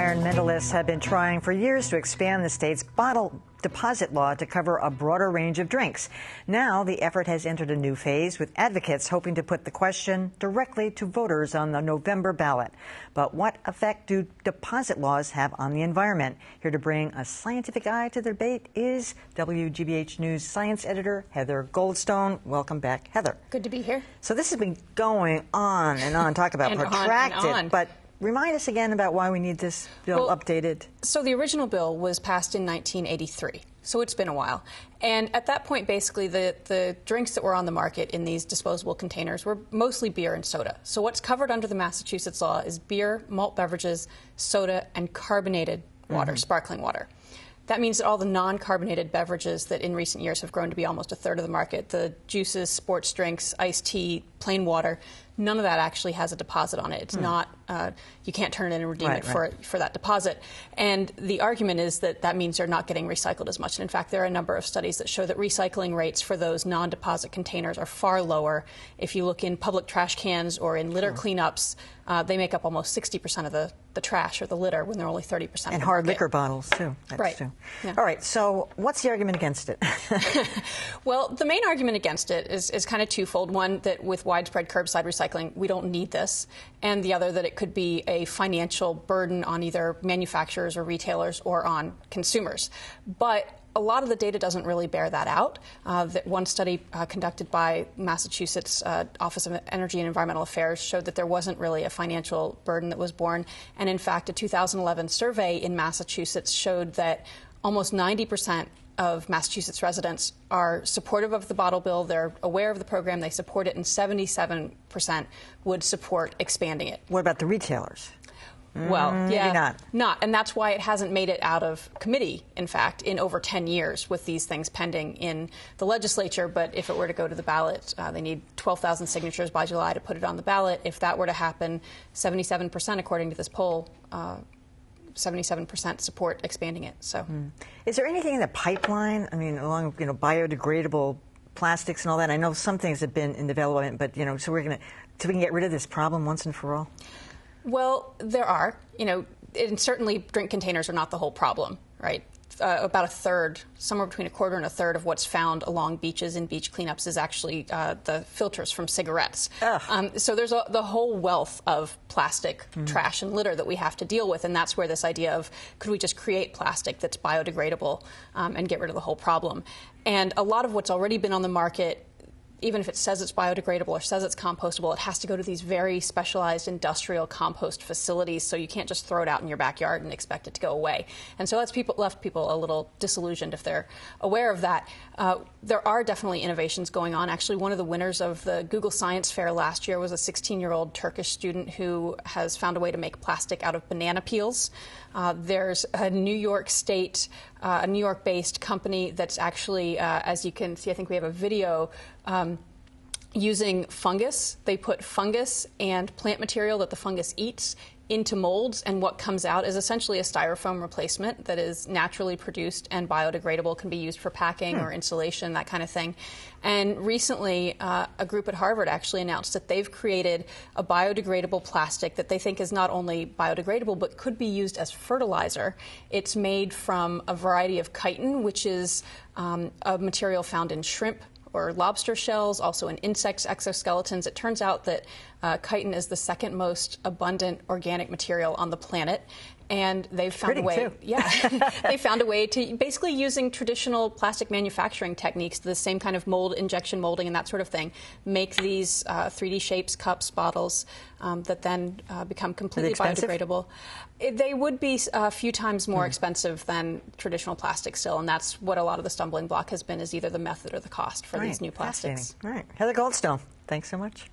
Environmentalists have been trying for years to expand the state's bottle deposit law to cover a broader range of drinks. Now the effort has entered a new phase, with advocates hoping to put the question directly to voters on the November ballot. But what effect do deposit laws have on the environment? Here to bring a scientific eye to the debate is WGBH News science editor Heather Goldstone. Welcome back, Heather. Good to be here. So this has been going on and on. Talk about protracted, but remind us again about why we need this bill updated. So the original bill was passed in 1983, so it's been a while. And at that point, basically, the drinks that were on the market in these disposable containers were mostly beer and soda. So what's covered under the Massachusetts law is beer, malt beverages, soda, and carbonated water, sparkling water. That means that all the non-carbonated beverages that in recent years have grown to be almost a third of the market, the juices, sports drinks, iced tea, plain water, none of that actually has a deposit on it. It's not, you can't turn it in and redeem it for that deposit. And the argument is that that means they're not getting recycled as much. And in fact, there are a number of studies that show that recycling rates for those non-deposit containers are far lower. If you look in public trash cans or in litter cleanups, they make up almost 60% of the trash or the litter when they're only 30%. And hard liquor bottles, too. That's too. Yeah. All right, so what's the argument against it? Well, the main argument against it is kind of twofold. One, that with widespread curbside recycling, we don't need this. And the other, that it could be a financial burden on either manufacturers or retailers or on consumers. But a lot of the data doesn't really bear that out. That one study conducted by Massachusetts Office of Energy and Environmental Affairs showed that there wasn't really a financial burden that was borne. And in fact, a 2011 survey in Massachusetts showed that almost 90% of Massachusetts residents are supportive of the bottle bill. They're aware of the program. They support it, and 77% would support expanding it. What about the retailers? Well, yeah, maybe not. And that's why it hasn't made it out of committee, in fact, in over 10 years with these things pending in the legislature. But if it were to go to the ballot, they need 12,000 signatures by July to put it on the ballot. If that were to happen, 77%, according to this poll, 77% support expanding it. So, is there anything in the pipeline? I mean, along biodegradable plastics and all that. I know some things have been in development, but so we can get rid of this problem once and for all. Well, there are. And certainly drink containers are not the whole problem, right? About a third, somewhere between a quarter and a third of what's found along beaches and beach cleanups is actually the filters from cigarettes. So there's the whole wealth of plastic trash and litter that we have to deal with, and that's where this idea of could we just create plastic that's biodegradable and get rid of the whole problem. And a lot of what's already been on the market, even if it says it's biodegradable or says it's compostable, it has to go to these very specialized industrial compost facilities, so you can't just throw it out in your backyard and expect it to go away. And so that's left people a little disillusioned if they're aware of that. There are definitely innovations going on. Actually, one of the winners of the Google Science Fair last year was a 16-year-old Turkish student who has found a way to make plastic out of banana peels. There's a New York based company that's actually, as you can see, I think we have a video, using fungus. They put fungus and plant material that the fungus eats into molds, and what comes out is essentially a styrofoam replacement that is naturally produced and biodegradable, can be used for packing or insulation, that kind of thing. And recently, a group at Harvard actually announced that they've created a biodegradable plastic that they think is not only biodegradable, but could be used as fertilizer. It's made from a variety of chitin, which is a material found in shrimp or lobster shells, also in insects' exoskeletons. It turns out that chitin is the second most abundant organic material on the planet, and they've found a way. They found a way to, basically using traditional plastic manufacturing techniques, the same kind of injection molding and that sort of thing, make these 3D shapes, cups, bottles that then become completely biodegradable. They would be a few times more expensive than traditional plastic still, and that's what a lot of the stumbling block has been, is either the method or the cost for these new plastics. All right. Heather Goldstone, thanks so much.